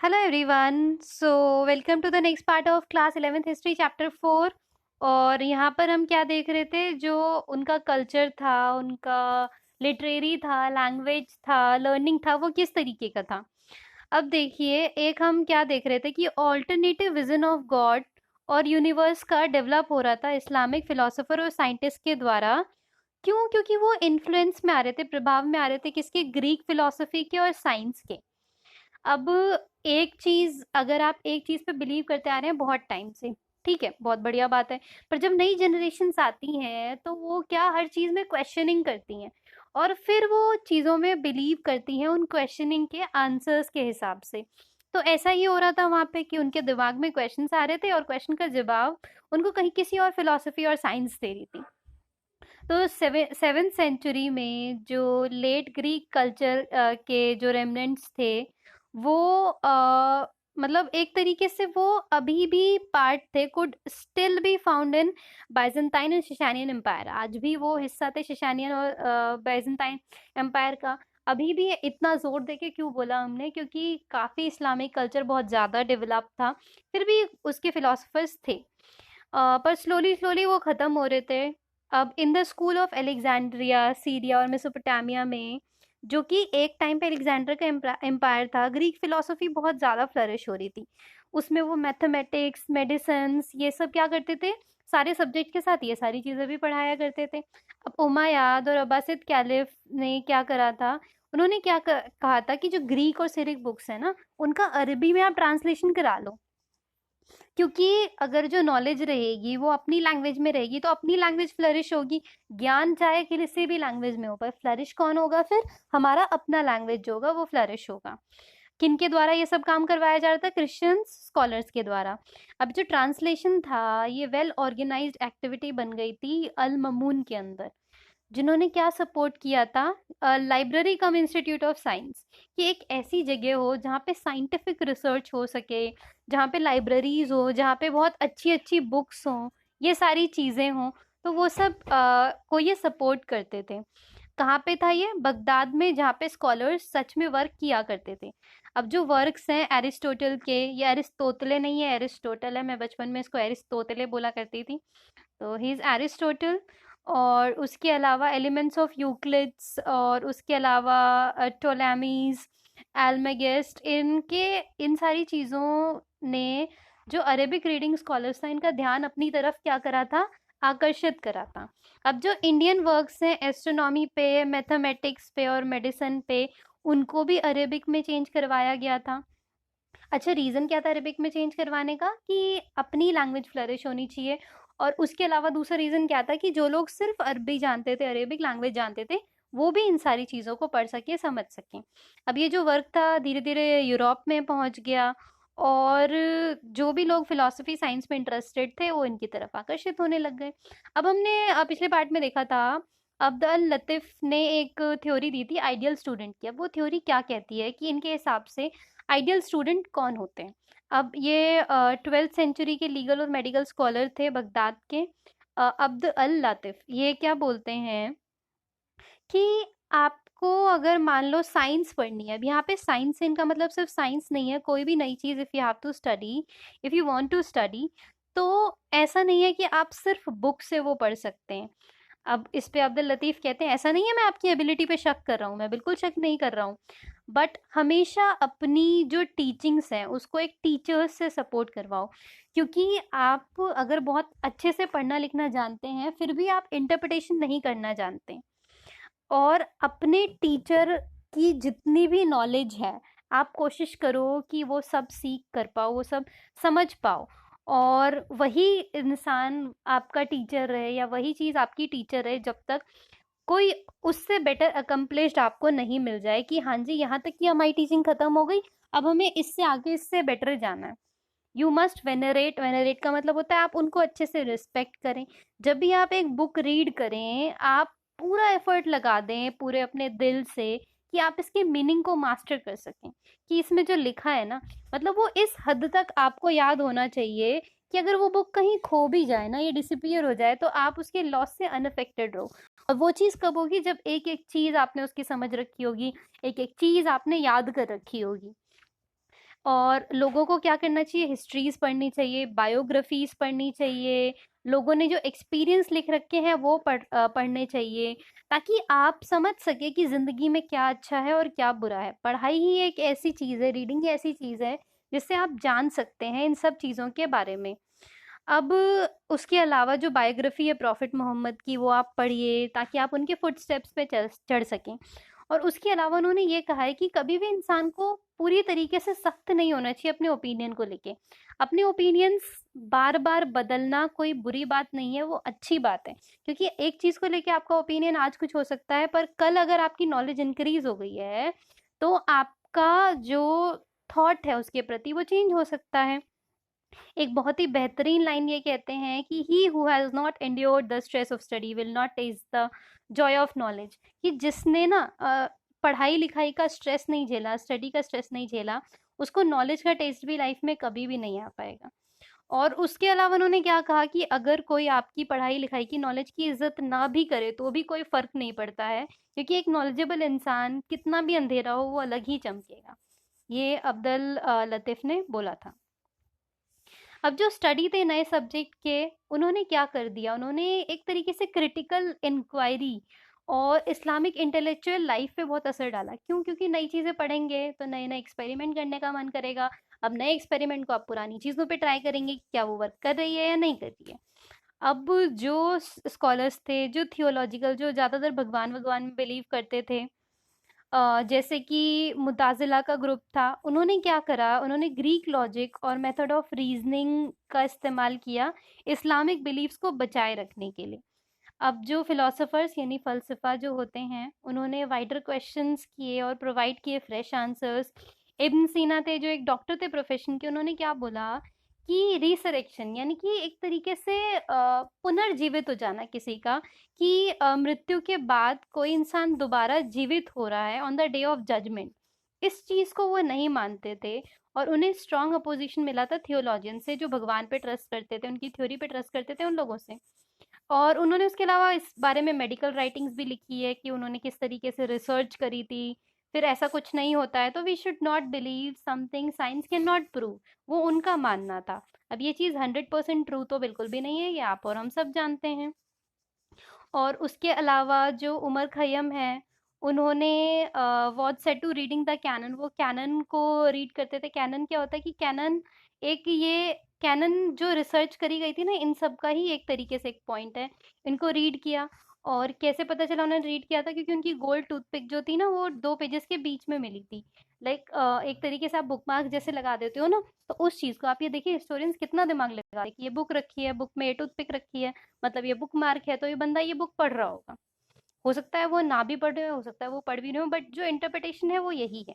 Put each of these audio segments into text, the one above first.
Hello everyone. Welcome to the next part of class 11th history chapter 4। और यहाँ पर हम क्या देख रहे थे, जो उनका कल्चर था, उनका लिटरेरी था, लैंग्वेज था, लर्निंग था, वो किस तरीके का था। अब देखिए, एक हम क्या देख रहे थे कि ऑल्टरनेटिव विजन ऑफ गॉड और यूनिवर्स का डेवलप हो रहा था इस्लामिक फिलोसोफर और साइंटिस्ट के द्वारा। क्यों? क्योंकि वो इन्फ्लुएंस में आ रहे थे, प्रभाव में आ रहे थे, किसके? ग्रीक फिलोसफी के और साइंस के। अब एक चीज, अगर आप एक चीज पे बिलीव करते आ रहे हैं बहुत टाइम से, ठीक है, बहुत बढ़िया बात है। पर जब नई जनरेशन्स आती हैं तो वो क्या हर चीज में क्वेश्चनिंग करती हैं, और फिर वो चीजों में बिलीव करती हैं उन क्वेश्चनिंग के आंसर्स के हिसाब से। तो ऐसा ही हो रहा था वहां पे कि उनके दिमाग में क्वेश्चंस आ रहे थे और क्वेश्चन का जवाब उनको कहीं किसी और फिलोसफी और साइंस दे रही थी। तो सेवेंथ सेंचुरी में जो लेट ग्रीक कल्चर के जो रेमनेंट्स थे, वो मतलब एक तरीके से वो अभी भी पार्ट थे, could still be found in Byzantine and Sasanian empire. आज भी वो हिस्सा थे शिशानियन और बाइजेंटाइन एम्पायर का। अभी भी इतना जोर देके क्यों बोला हमने? क्योंकि काफी इस्लामिक कल्चर बहुत ज्यादा डेवलप था, फिर भी उसके फिलोसफर्स थे। पर स्लोली स्लोली वो खत्म हो रहे थे। अब in the school of Alexandria, Syria और मेसोपोटामिया में, जो कि एक टाइम पे अलेक्जेंडर का एम्पायर था, ग्रीक फिलोसफी बहुत ज़्यादा फ्लरिश हो रही थी। उसमें वो मैथमेटिक्स, मेडिसिन, ये सब क्या करते थे, सारे सब्जेक्ट के साथ ये सारी चीज़ें भी पढ़ाया करते थे। अब उमायाद और अब्बासिद कैलिफ ने क्या करा था, उन्होंने कहा था कि जो ग्रीक और सिरिक बुक्स है ना, उनका अरबी में आप ट्रांसलेशन करा लो। क्योंकि अगर जो नॉलेज रहेगी वो अपनी लैंग्वेज में रहेगी तो अपनी लैंग्वेज फ्लरिश होगी। ज्ञान चाहे किसी भी लैंग्वेज में हो, पर फ्लरिश कौन होगा? फिर हमारा अपना लैंग्वेज जो होगा वो फ्लरिश होगा। किनके द्वारा ये सब काम करवाया जा रहा था? क्रिश्चियन स्कॉलर्स के द्वारा। अब जो ट्रांसलेशन था, ये वेल ऑर्गेनाइज्ड एक्टिविटी बन गई थी अल ममून के अंदर, जिन्होंने क्या सपोर्ट किया था? Library come institute of science, कि एक ऐसी जगह हो जहाँ पे साइंटिफिक रिसर्च हो सके, जहाँ पे लाइब्रेरीज हो, जहाँ पे बहुत अच्छी अच्छी बुक्स हों, ये सारी चीज़ें हों। तो वो सब को ये सपोर्ट करते थे। कहाँ पे था ये? बगदाद में, जहाँ पे स्कॉलर्स सच में वर्क किया करते थे। अब जो वर्क्स हैं एरिस्टोटल के, ये एरिस्टोटले नहीं है, एरिस्टोटल है, मैं बचपन में इसको एरिस्टोटले बोला करती थी। तो ही इज़ एरिस्टोटल। और उसके अलावा एलिमेंट्स ऑफ यूक्लिड्स, और उसके अलावा टोलेमीज, एल्मेगेस्ट, इनके इन सारी चीज़ों ने जो अरेबिक रीडिंग स्कॉलर्स था, इनका ध्यान अपनी तरफ क्या करा था? आकर्षित करा था। अब जो इंडियन वर्क्स हैं एस्ट्रोनॉमी पे, मैथमेटिक्स पे और मेडिसिन पे, उनको भी अरेबिक में चेंज करवाया गया था। अच्छा, रीज़न क्या था अरेबिक में चेंज करवाने का? कि अपनी लैंग्वेज फ्लरिश होनी चाहिए। और उसके अलावा दूसरा रीज़न क्या था? कि जो लोग सिर्फ अरबी जानते थे, अरेबिक लैंग्वेज जानते थे, वो भी इन सारी चीज़ों को पढ़ सके, समझ सकें। अब ये जो वर्क था धीरे धीरे यूरोप में पहुंच गया, और जो भी लोग फिलोसफी साइंस में इंटरेस्टेड थे वो इनकी तरफ आकर्षित होने लग गए। अब हमने पिछले पार्ट में देखा था, अब्द अल लतीफ़ ने एक थ्योरी दी थी आइडियल स्टूडेंट की। अब वो थ्योरी क्या कहती है कि इनके हिसाब से आइडियल स्टूडेंट कौन होते हैं? अब ये 12th सेंचुरी के लीगल और मेडिकल स्कॉलर थे बगदाद के, अब्द अल लतीफ़। ये क्या बोलते हैं कि आपको अगर मान लो साइंस पढ़नी है, अब यहाँ पे साइंस से इनका मतलब सिर्फ साइंस नहीं है, कोई भी नई चीज़, if you have to study, if you want to study, तो ऐसा नहीं है कि आप सिर्फ बुक से वो पढ़ सकते हैं। अब इस पे अब्दुल लतीफ़ कहते हैं, ऐसा नहीं है मैं आपकी एबिलिटी पे शक कर रहा हूँ, मैं बिल्कुल शक नहीं कर रहा हूँ, बट हमेशा अपनी जो टीचिंग्स हैं उसको एक टीचर्स से सपोर्ट करवाओ। क्योंकि आप अगर बहुत अच्छे से पढ़ना लिखना जानते हैं, फिर भी आप इंटरप्रिटेशन नहीं करना जानते, और अपने टीचर की जितनी भी नॉलेज है, आप कोशिश करो कि वो सब सीख कर पाओ, वो सब समझ पाओ, और वही इंसान आपका टीचर रहे, या वही चीज़ आपकी टीचर रहे, जब तक कोई उससे बेटर अकम्प्लिश्ड आपको नहीं मिल जाए कि हाँ जी, यहाँ तक कि हमारी टीचिंग खत्म हो गई, अब हमें इससे आगे इससे बेटर जाना है। You must venerate. वेनरेट का मतलब होता है आप उनको अच्छे से रिस्पेक्ट करें। जब भी आप एक बुक रीड करें, आप पूरा एफर्ट लगा दें पूरे अपने दिल से, कि आप इसके मीनिंग को मास्टर कर सकें, कि इसमें जो लिखा है ना, मतलब वो इस हद तक आपको याद होना चाहिए कि अगर वो बुक कहीं खो भी जाए ना, ये डिसअपियर हो जाए, तो आप उसके लॉस से अनअफेक्टेड रहो। और वो चीज़ कब होगी? जब एक एक चीज़ आपने उसकी समझ रखी होगी, एक एक चीज़ आपने याद कर रखी होगी। और लोगों को क्या करना चाहिए, हिस्ट्रीज पढ़नी चाहिए, बायोग्राफीज पढ़नी चाहिए, लोगों ने जो एक्सपीरियंस लिख रखे हैं वो पढ़ने चाहिए, ताकि आप समझ सके कि जिंदगी में क्या अच्छा है और क्या बुरा है। पढ़ाई ही एक ऐसी चीज है, रीडिंग ही ऐसी चीज है जिससे आप जान सकते हैं इन सब चीजों के बारे में। अब उसके अलावा जो बायोग्राफी है प्रॉफिट मोहम्मद की, वो आप पढ़िए ताकि आप उनके फुटस्टेप्स पे चढ़ सकें। और उसके अलावा उन्होंने ये कहा है कि कभी भी इंसान को पूरी तरीके से सख्त नहीं होना चाहिए अपने ओपिनियन को लेके। अपने ओपिनियंस बार बार बदलना कोई बुरी बात नहीं है, वो अच्छी बात है, क्योंकि एक चीज को लेके आपका ओपिनियन आज कुछ हो सकता है, पर कल अगर आपकी नॉलेज इंक्रीज हो गई है तो आपका जो थॉट है उसके प्रति वो चेंज हो सकता है। एक बहुत ही बेहतरीन लाइन ये कहते हैं कि he who has not endured the stress of study will not test the joy of knowledge. कि जिसने ना पढ़ाई लिखाई का स्ट्रेस नहीं झेला, स्टडी का स्ट्रेस नहीं झेला, उसको नॉलेज का टेस्ट भी लाइफ में कभी भी नहीं आ पाएगा। और उसके अलावा उन्होंने क्या कहा कि अगर कोई आपकी पढ़ाई लिखाई की नॉलेज की इज्जत ना भी करे तो भी कोई फर्क नहीं पड़ता है, क्योंकि एक नॉलेजेबल इंसान कितना भी अंधेरा हो वो अलग ही चमकेगा। ये अब्दुल लतीफ ने बोला था। अब जो स्टडी थे नए सब्जेक्ट के, उन्होंने क्या कर दिया, उन्होंने एक तरीके से क्रिटिकल इंक्वायरी और इस्लामिक इंटेलेक्चुअल लाइफ पे बहुत असर डाला। क्यों? क्योंकि नई चीज़ें पढ़ेंगे तो नए नए एक्सपेरिमेंट करने का मन करेगा। अब नए एक्सपेरिमेंट को आप पुरानी चीज़ों पे ट्राई करेंगे कि क्या वो वर्क कर रही है या नहीं कर रही है। अब जो स्कॉलर्स थे, जो थियोलॉजिकल, जो ज़्यादातर भगवान भगवान में बिलीव करते थे, जैसे कि मुताजिला का ग्रुप था, उन्होंने क्या करा, उन्होंने ग्रीक लॉजिक और मेथड ऑफ रीजनिंग का इस्तेमाल किया इस्लामिक बिलीफ्स को बचाए रखने के लिए। अब जो फिलोसोफर्स यानी फलसफा जो होते हैं, उन्होंने वाइडर क्वेश्चंस किए और प्रोवाइड किए फ्रेश आंसर्स। इब्न सीना थे जो एक डॉक्टर थे प्रोफेशन के, उन्होंने क्या बोला कि रिसरेक्शन यानी कि एक तरीके से पुनर्जीवित हो जाना किसी का, कि मृत्यु के बाद कोई इंसान दोबारा जीवित हो रहा है on the day of judgment, इस चीज को वो नहीं मानते थे। और उन्हें स्ट्रांग अपोजिशन मिला था थियोलॉजियन से, जो भगवान पे ट्रस्ट करते थे, उनकी थ्योरी पे ट्रस्ट करते थे, उन लोगों से। और उन्होंने उसके अलावा इस बारे में मेडिकल राइटिंग्स भी लिखी है कि उन्होंने किस तरीके से रिसर्च करी थी। फिर ऐसा कुछ नहीं होता है तो we should not believe something science can not prove, वो उनका मानना था। अब ये चीज़ 100% ट्रू तो बिल्कुल भी नहीं है, ये आप और हम सब जानते हैं। और उसके अलावा जो उमर खैयम है, उन्होंने was said to reading the canon, वो कैनन को रीड करते थे। कैनन क्या होता है कि कैनन एक, ये कैनन जो रिसर्च करी गई थी ना, इन सब का ही एक तरीके से एक पॉइंट है। इनको रीड किया, और कैसे पता चला उन्होंने रीड किया था, क्योंकि उनकी गोल्ड टूथपिक जो थी ना, वो 2 पेजेस के बीच में मिली थी। लाइक एक तरीके से आप बुक मार्क जैसे लगा देते हो ना, तो उस चीज़ को आप ये देखिए हिस्टोरियंस कितना दिमाग लगा कि ये बुक रखी है, बुक में ये टूथपिक रखी है, मतलब ये बुक मार्क है, तो ये बंदा ये बुक पढ़ रहा होगा। हो सकता है वो ना भी पढ़ रहे हो सकता है वो पढ़ भी रहे हो, बट जो इंटरप्रिटेशन है वो यही है।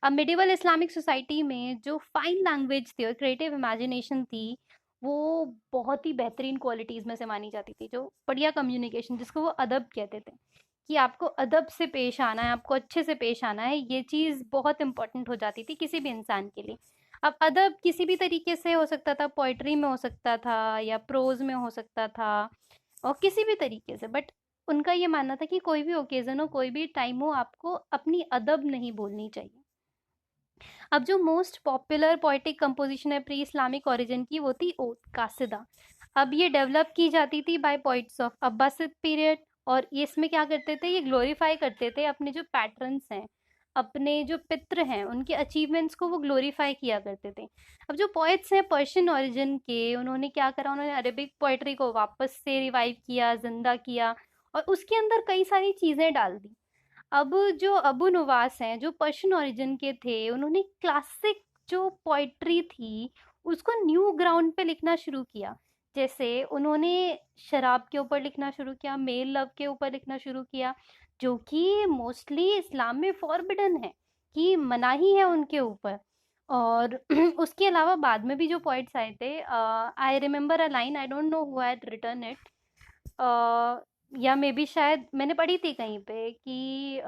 अब मिडिवल इस्लामिक सोसाइटी में जो फाइन लैंग्वेज थी और क्रिएटिव इमेजिनेशन थी, वो बहुत ही बेहतरीन क्वालिटीज में से मानी जाती थी। जो बढ़िया कम्युनिकेशन, जिसको वो अदब कहते थे, कि आपको अदब से पेश आना है, आपको अच्छे से पेश आना है, ये चीज़ बहुत इंपॉर्टेंट हो जाती थी किसी भी इंसान के लिए। अब अदब किसी भी तरीके से हो सकता था, पोइट्री में हो सकता था या प्रोज में हो सकता था, और किसी भी तरीके से, बट उनका ये मानना था कि कोई भी ओकेजन हो, कोई भी टाइम हो, आपको अपनी अदब नहीं बोलनी चाहिए। अब जो मोस्ट पॉपुलर पोएटिक कंपोजिशन है प्री इस्लामिक ओरिजिन की, वो थी ओद कासिदा। अब ये डेवलप की जाती थी by poets of Abbasid period, और ये इसमें क्या करते थे, ये ग्लोरीफाई करते थे अपने जो पैटर्न्स हैं, अपने जो पित्र हैं, उनके अचीवमेंट्स को वो ग्लोरीफाई किया करते थे। अब जो पोएट्स हैं पर्शियन ओरिजिन के, उन्होंने क्या करा, उन्होंने अरेबिक पोएट्री को वापस से रिवाइव किया, जिंदा किया, और उसके अंदर कई सारी चीज़ें डाल दी। अब जो अबू नवास हैं, जो पर्शियन ओरिजिन के थे, उन्होंने क्लासिक जो पोइट्री थी उसको न्यू ग्राउंड पे लिखना शुरू किया। जैसे उन्होंने शराब के ऊपर लिखना शुरू किया, मेल लव के ऊपर लिखना शुरू किया, जो कि मोस्टली इस्लाम में फॉरबिडन है, कि मनाही है उनके ऊपर। और उसके अलावा बाद में भी जो पोइट्स आए थे, I remember a line, I don't know who had written it, या मे बी शायद मैंने पढ़ी थी कहीं पे कि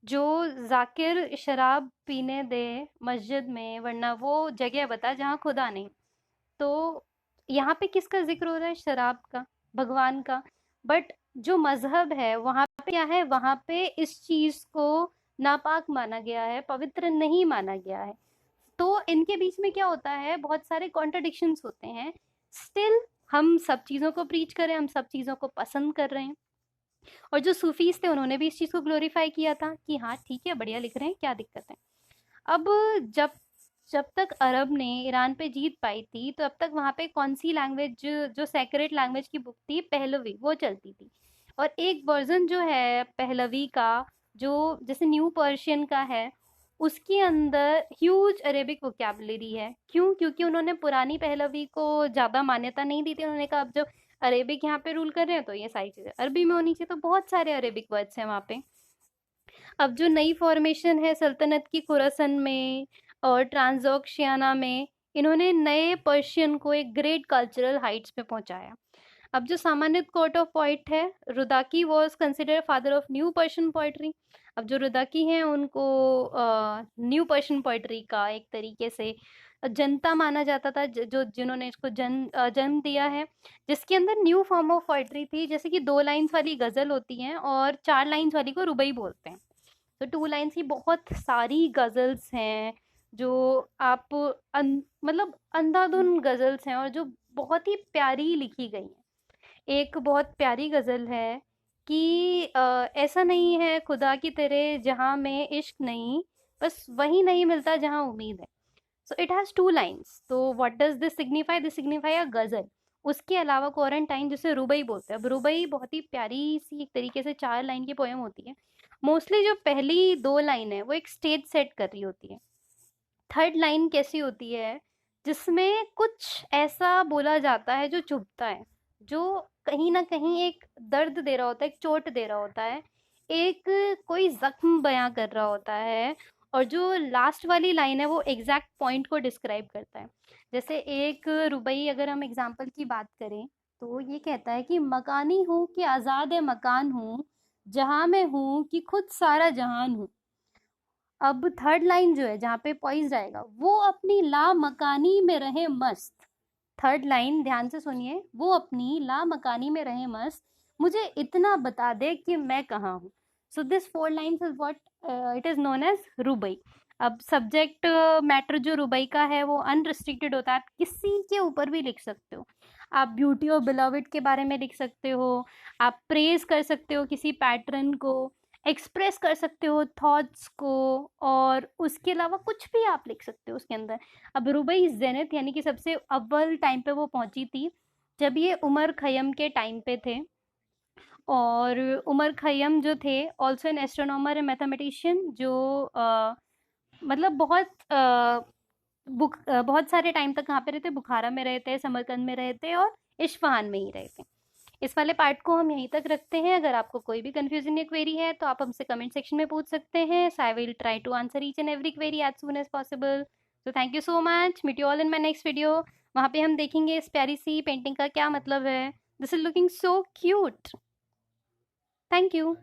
जो जाकिर शराब पीने दे मस्जिद में, वरना वो जगह बता जहाँ खुदा नहीं। तो यहाँ पे किसका जिक्र हो रहा है, शराब का, भगवान का। बट जो मजहब है वहाँ पे क्या है, वहाँ पे इस चीज को नापाक माना गया है, पवित्र नहीं माना गया है। तो इनके बीच में क्या होता है, बहुत सारे कॉन्ट्रडिक्शंस होते हैं। स्टिल हम सब चीज़ों को प्रीच कर रहे हैं, हम सब चीज़ों को पसंद कर रहे हैं। और जो सूफीज थे उन्होंने भी इस चीज़ को ग्लोरीफाई किया था कि हाँ ठीक है, बढ़िया लिख रहे हैं, क्या दिक्कत है। अब जब जब तक अरब ने ईरान पे जीत पाई थी, तो अब तक वहाँ पे कौन सी लैंग्वेज, जो सेक्रेट लैंग्वेज की बुक थी, पहलवी, वो चलती थी। और एक वर्जन जो है पहलवी का, जो जैसे न्यू पर्शियन का है, उसके अंदर ह्यूज अरेबिक वोकैबुलरी है। क्यों? क्योंकि उन्होंने पुरानी पहलवी को ज़्यादा मान्यता नहीं दी थी। उन्होंने कहा अब जब अरेबिक यहाँ पे रूल कर रहे हैं तो ये सारी चीज़ें अरबी में होनी चाहिए, तो बहुत सारे अरेबिक वर्ड्स हैं वहाँ पे। अब जो नई फॉर्मेशन है सल्तनत की खुरासन में और ट्रांसोक्शियाना में, इन्होंने नए पर्शियन को एक ग्रेट कल्चरल हाइट्स पे पहुंचाया। अब जो सामान्य कोर्ट ऑफ पोइट है, Rudaki was consider father of new Persian poetry. अब जो रुदाकी हैं उनको न्यू पर्शियन पोइट्री का एक तरीके से जनता माना जाता था, जो जिन्होंने इसको जन्म दिया है, जिसके अंदर न्यू फॉर्म ऑफ पोइट्री थी। जैसे कि 2 लाइन्स वाली गजल होती हैं और 4 लाइन्स वाली को रुबाई बोलते हैं। तो 2 लाइन्स की बहुत सारी गजल्स हैं, जो आप मतलब अंधाधुन गजल्स हैं, और जो बहुत ही प्यारी लिखी गई हैं। एक बहुत प्यारी गजल है कि ऐसा नहीं है खुदा की तेरे जहां में इश्क नहीं, बस वही नहीं मिलता जहां उम्मीद है। So it has 2 lines. तो what does this signify? This signify a ghazal. उसके अलावा क्वारंटाइन, जिसे रुबई बोलते हैं। अब रुबई बहुत ही प्यारी सी एक तरीके से 4 लाइन की पोएम होती है। मोस्टली जो पहली 2 लाइन है वो एक स्टेज सेट कर रही होती है। थर्ड लाइन कैसी होती है, जिसमें कुछ ऐसा बोला जाता है जो चुभता है, जो कहीं ना कहीं एक दर्द दे रहा होता है, एक चोट दे रहा होता है, एक कोई जख्म बयां कर रहा होता है। और जो लास्ट वाली लाइन है वो एग्जैक्ट पॉइंट को डिस्क्राइब करता है। जैसे एक रुबई, अगर हम एग्जाम्पल की बात करें, तो ये कहता है कि मकानी हूँ कि आज़ाद मकान हूँ, जहाँ मैं हूँ कि खुद सारा जहान हूँ। अब थर्ड लाइन जो है जहाँ पे पॉइज आएगा, वो अपनी ला मकानी में रहे मस्त। थर्ड लाइन ध्यान से सुनिए, वो अपनी ला मकानी में रहे मस्त, मुझे इतना बता दे कि मैं कहाँ हूँ। So this 4 lines is what it is known as rubai. अब सब्जेक्ट मैटर जो रुबई का है वो अनरिस्ट्रिक्टेड होता है, आप किसी के ऊपर भी लिख सकते हो। आप ब्यूटी ऑफ बिलॉविड के बारे में लिख सकते हो, आप प्रेज कर सकते हो किसी पैटर्न को, एक्सप्रेस कर सकते हो थॉट्स को, और उसके अलावा कुछ भी आप लिख सकते हो उसके अंदर। अब रुबई जेनिथ यानी कि सबसे अव्वल टाइम पे वो पहुंची थी जब ये उमर खय्यम के टाइम पे थे। और उमर खय्यम जो थे also an astronomer and mathematician, जो मतलब बहुत सारे टाइम तक कहाँ पे रहते, बुखारा में रहे थे, समरकंद में रहे थे, और इस्फहान में ही रहे थे। इस वाले पार्ट को हम यहीं तक रखते हैं। अगर आपको कोई भी कंफ्यूजन या क्वेरी है तो आप हमसे कमेंट सेक्शन में पूछ सकते हैं। So I will try to answer each and every query as soon as possible. So thank you so much. Meet you all in my next video. वहाँ पे हम देखेंगे इस प्यारी सी पेंटिंग का क्या मतलब है। This is looking so cute. Thank you.